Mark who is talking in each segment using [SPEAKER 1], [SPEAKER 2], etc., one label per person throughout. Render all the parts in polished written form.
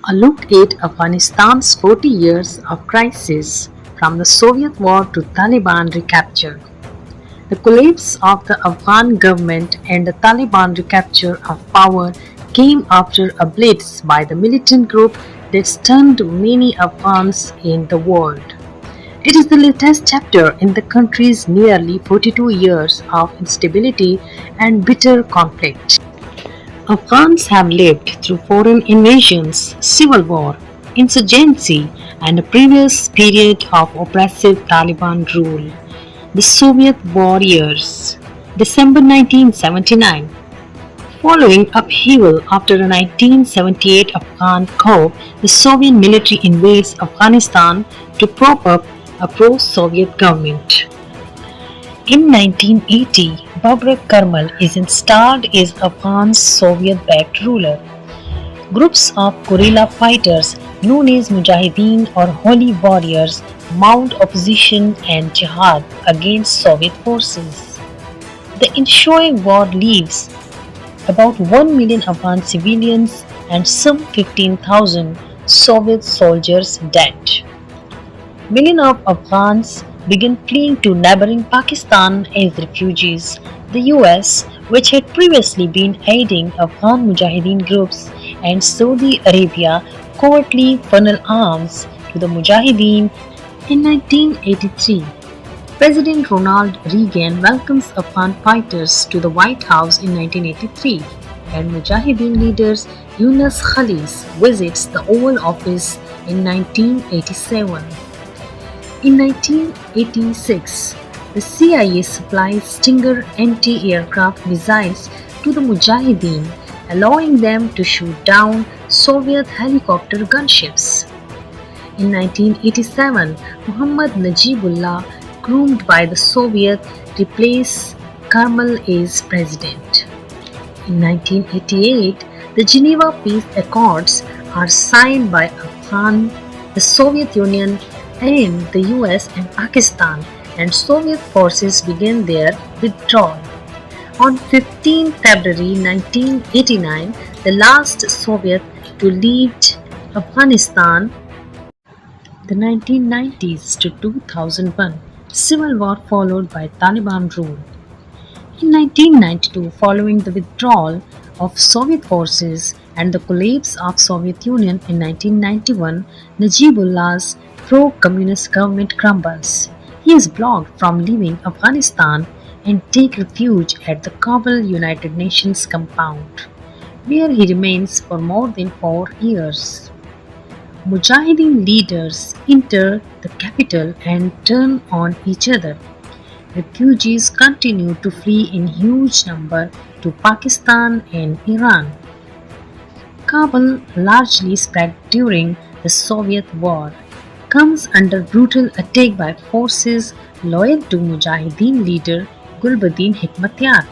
[SPEAKER 1] A look at Afghanistan's 40 years of crisis from the Soviet war to Taliban recapture. The collapse of the Afghan government and the Taliban recapture of power came after a blitz by the militant group that stunned many Afghans in the world. It is the latest chapter in the country's nearly 42 years of instability and bitter conflict. Afghans have lived through foreign invasions, civil war, insurgency, and a previous period of oppressive Taliban rule. The Soviet war years. December 1979. Following upheaval after the 1978 Afghan coup, the Soviet military invades Afghanistan to prop up a pro-Soviet government. In 1980, Babrak Karmal is installed as Afghan's Soviet-backed ruler. Groups of guerrilla fighters known as Mujahideen or Holy Warriors mount opposition and jihad against Soviet forces. The ensuing war leaves about 1 million Afghan civilians and some 15,000 Soviet soldiers dead. Millions of Afghans began fleeing to neighboring Pakistan as refugees. The US, which had previously been aiding Afghan Mujahideen groups, and Saudi Arabia covertly funneled arms to the Mujahideen. In 1983, President Ronald Reagan welcomes Afghan fighters to the White House in 1983, and Mujahideen leaders Yunus Khalis visits the Oval Office in 1987. In 1986, the CIA supplies Stinger anti-aircraft missiles to the Mujahideen, allowing them to shoot down Soviet helicopter gunships. In 1987, Muhammad Najibullah, groomed by the Soviet, replaced Karmal as president. In 1988, the Geneva Peace Accords are signed by Afghan, the Soviet Union, and the US and Pakistan, and Soviet forces began their withdrawal. On 15 February 1989, the last Soviet to leave Afghanistan. The 1990s to 2001 civil war followed by Taliban rule. In 1992, following the withdrawal of Soviet forces and the collapse of Soviet Union in 1991, Najibullah's pro-communist government crumbles. He is blocked from leaving Afghanistan and take refuge at the Kabul United Nations compound, where he remains for more than 4 years. Mujahideen leaders enter the capital and turn on each other. Refugees continue to flee in huge number to Pakistan and Iran. Kabul, largely spread during the Soviet war, comes under brutal attack by forces loyal to Mujahideen leader Gulbuddin Hekmatyar.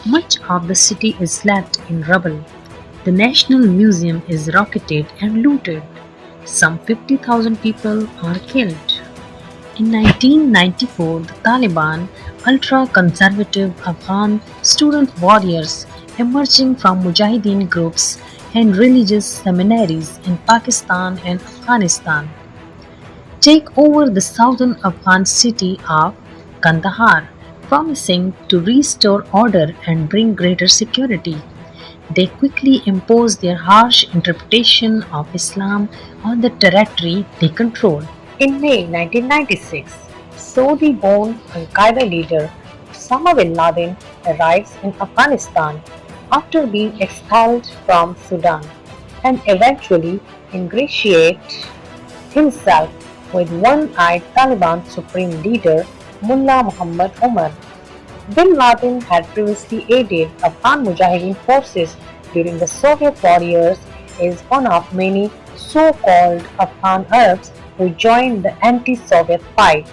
[SPEAKER 1] Much of the city is left in rubble. The National Museum is rocketed and looted. Some 50,000 people are killed. In 1994, the Taliban, ultra-conservative Afghan student warriors emerging from Mujahideen groups and religious seminaries in Pakistan and Afghanistan, take over the southern Afghan city of Kandahar, promising to restore order and bring greater security. They quickly impose their harsh interpretation of Islam on the territory they control. In May 1996, Saudi-born Al-Qaeda leader Osama bin Laden arrives in Afghanistan after being expelled from Sudan and eventually ingratiates himself with one-eyed Taliban Supreme Leader Mullah Muhammad Omar. Bin Laden had previously aided Afghan Mujahideen forces during the Soviet war years as one of many so-called Afghan Arabs who joined the anti-Soviet fight.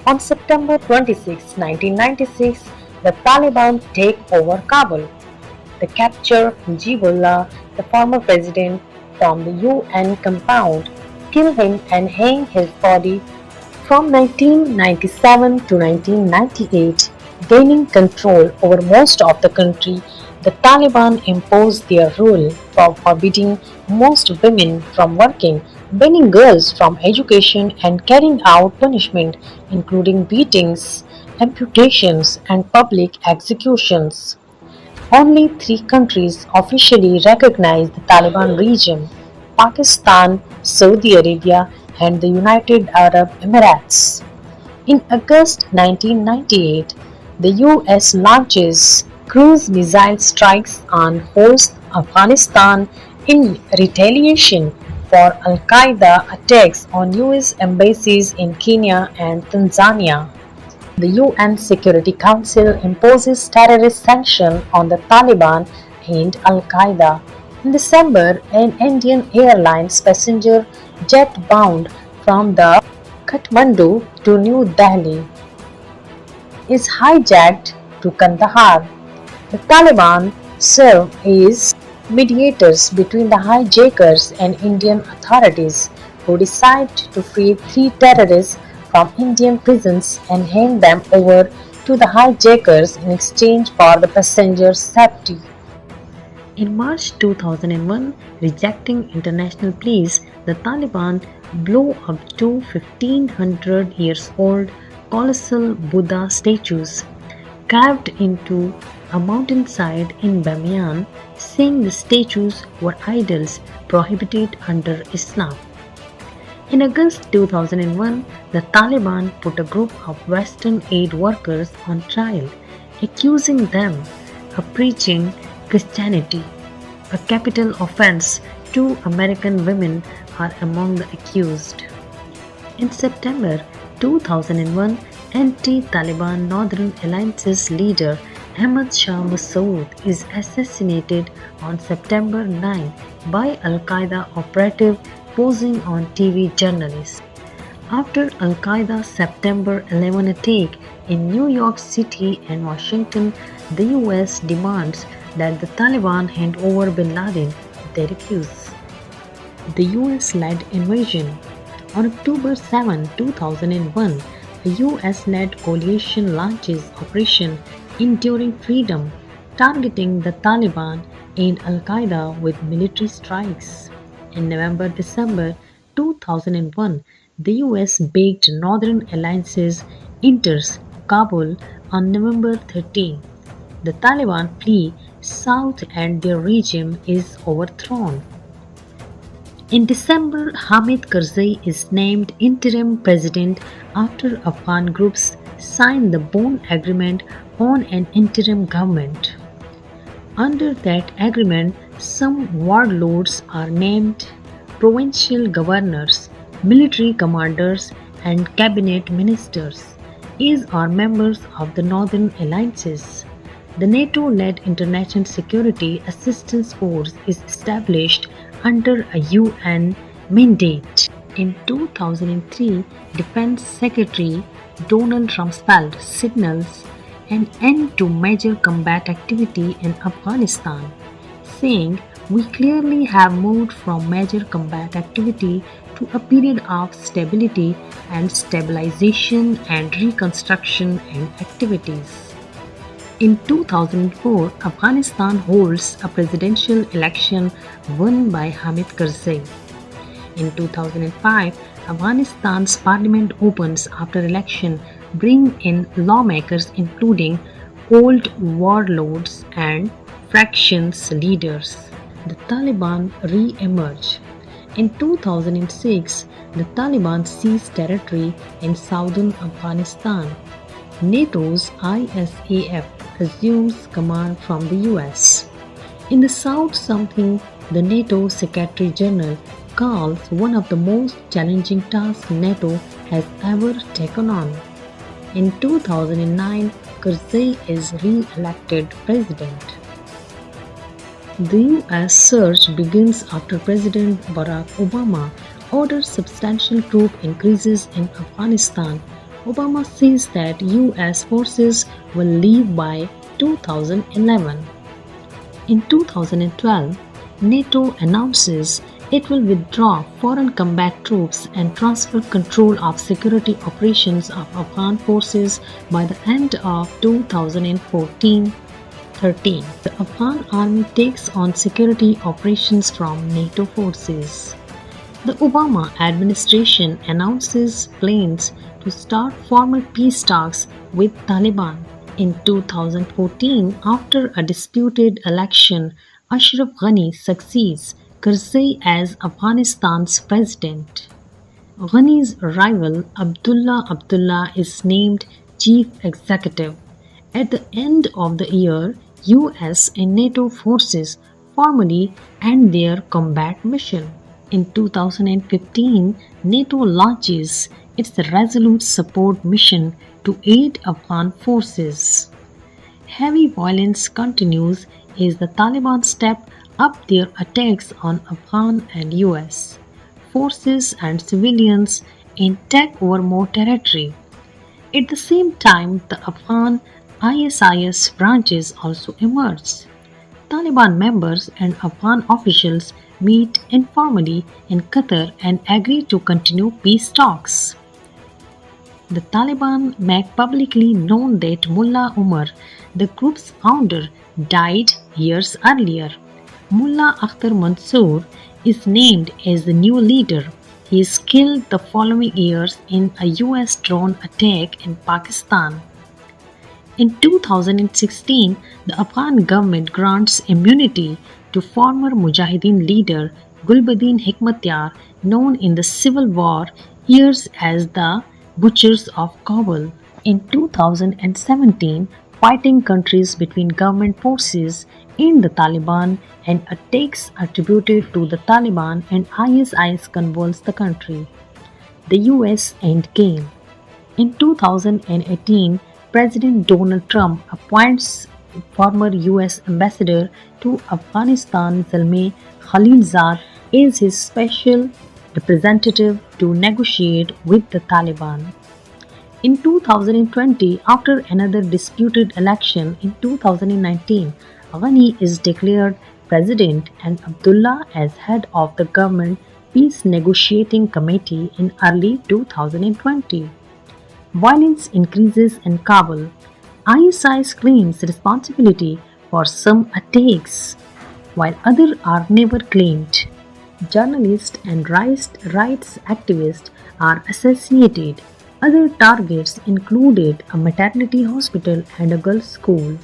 [SPEAKER 1] On September 26, 1996, the Taliban take over Kabul. They capture Najibullah, the former president, from the UN compound, kill him and hang his body. From 1997 to 1998, gaining control over most of the country, The Taliban imposed their rule for forbidding most women from working, banning girls from education, and carrying out punishment, including beatings, amputations, and public executions. Only three countries officially recognize the Taliban regime: Pakistan, Saudi Arabia, and the United Arab Emirates. In August 1998, the US launches cruise missile strikes on host Afghanistan in retaliation for Al Qaeda attacks on US embassies in Kenya and Tanzania. The UN Security Council imposes terrorist sanctions on the Taliban and Al Qaeda. In December, an Indian Airlines passenger jet bound from the Kathmandu to New Delhi is hijacked to Kandahar. The Taliban serve as mediators between the hijackers and Indian authorities, who decide to free three terrorists from Indian prisons and hand them over to the hijackers in exchange for the passengers' safety. In March 2001, rejecting international pleas, the Taliban blew up two 1500 years old colossal Buddha statues carved into a mountainside in Bamiyan, saying the statues were idols prohibited under Islam. In August 2001, the Taliban put a group of Western aid workers on trial, accusing them of preaching Christianity, a capital offense. Two American women are among the accused. In September 2001, anti-Taliban Northern Alliance's leader Ahmad Shah Massoud is assassinated on September 9 by Al-Qaeda operative posing on TV journalist. After Al-Qaeda's September 11 attack in New York City and Washington, the US demands that the Taliban hand over bin Laden. They refuse. The US-led invasion. On October 7, 2001, a US-led coalition launches Operation Enduring Freedom, targeting the Taliban and Al-Qaeda with military strikes. In November-December 2001, the US backed Northern Alliance's enters Kabul on November 13. The Taliban flee south and their regime is overthrown. In December, Hamid Karzai is named interim president after Afghan groups signed the Bonn Agreement on an interim government. Under that agreement, some warlords are named provincial governors, military commanders, and cabinet ministers, as are members of the Northern Alliances. The NATO-led International Security Assistance Force is established under a UN mandate. In 2003, Defense Secretary Donald Rumsfeld signals an end to major combat activity in Afghanistan, saying, "We clearly have moved from major combat activity to a period of stability and stabilization and reconstruction and activities." In 2004, Afghanistan holds a presidential election won by Hamid Karzai. In 2005, Afghanistan's parliament opens after election, bringing in lawmakers including old warlords and fractions leaders. The Taliban re-emerge. In 2006, the Taliban seized territory in southern Afghanistan. NATO's ISAF assumes command from the US. In the south, something the NATO Secretary General calls one of the most challenging tasks NATO has ever taken on. In 2009, Karzai is re-elected president. The US surge begins after President Barack Obama orders substantial troop increases in Afghanistan. Obama says that US forces will leave by 2011. In 2012, NATO announces it will withdraw foreign combat troops and transfer control of security operations of Afghan forces by the end of 2014. 2013, the Afghan army takes on security operations from NATO forces. The Obama administration announces plans to start formal peace talks with Taliban. In 2014, after a disputed election, Ashraf Ghani succeeds Karzai as Afghanistan's president. Ghani's rival Abdullah Abdullah is named chief executive. At the end of the year, US and NATO forces formally end their combat mission. In 2015, NATO launches its Resolute Support mission to aid Afghan forces. Heavy violence continues as the Taliban step up their attacks on Afghan and US forces and civilians and take over more territory. At the same time, the Afghan ISIS branches also emerge. Taliban members and Afghan officials meet informally in Qatar and agree to continue peace talks. The Taliban make publicly known that Mullah Umar, the group's founder, died years earlier. Mullah Akhtar Mansour is named as the new leader. He is killed the following years in a US drone attack in Pakistan. In 2016, the Afghan government grants immunity to former Mujahideen leader Gulbuddin Hekmatyar, known in the civil war years as the Butchers of Kabul. In 2017, fighting countries between government forces and the Taliban and attacks attributed to the Taliban and ISIS convulse the country. The US endgame. In 2018, President Donald Trump appoints former US Ambassador to Afghanistan Zalmay Khalilzad as his special representative to negotiate with the Taliban. In 2020, after another disputed election in 2019, Ghani is declared president and Abdullah as head of the government peace negotiating committee in early 2020. Violence increases in Kabul. ISIS claims responsibility for some attacks, while others are never claimed. Journalists and rights activists are assassinated. Other targets included a maternity hospital and a girls' school.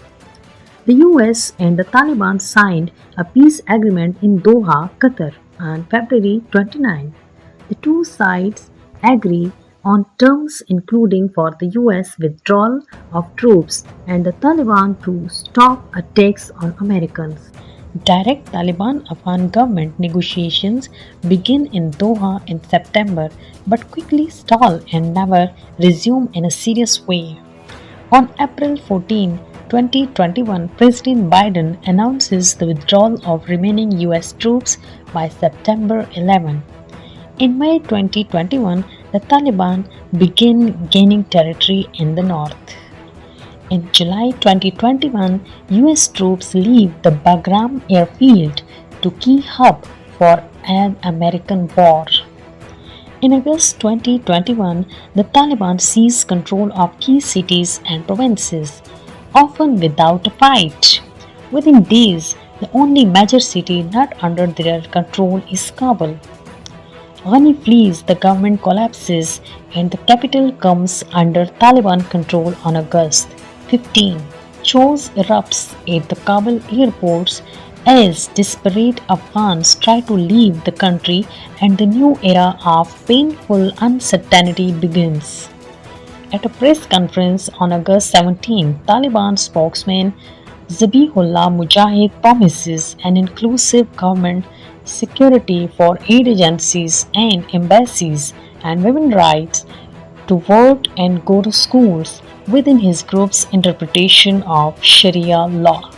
[SPEAKER 1] The US and the Taliban signed a peace agreement in Doha, Qatar on February 29. The two sides agree on terms including for the US withdrawal of troops and the Taliban to stop attacks on Americans. Direct Taliban-Afghan government negotiations begin in Doha in September but quickly stall and never resume in a serious way. On April 14, 2021, President Biden announces the withdrawal of remaining US troops by September 11. In May 2021, the Taliban began gaining territory in the north. In July 2021, US troops leave the Bagram airfield to key hub for an American war. In August 2021, the Taliban seized control of key cities and provinces, often without a fight. Within days, the only major city not under their control is Kabul. Ghani flees, the government collapses, and the capital comes under Taliban control on August 15. Chaos erupts at the Kabul airports as desperate Afghans try to leave the country and the new era of painful uncertainty begins. At a press conference on August 17, Taliban spokesman Zabihullah Mujahid promises an inclusive government, security for aid agencies and embassies, and women's rights to vote and go to schools within his group's interpretation of Sharia law.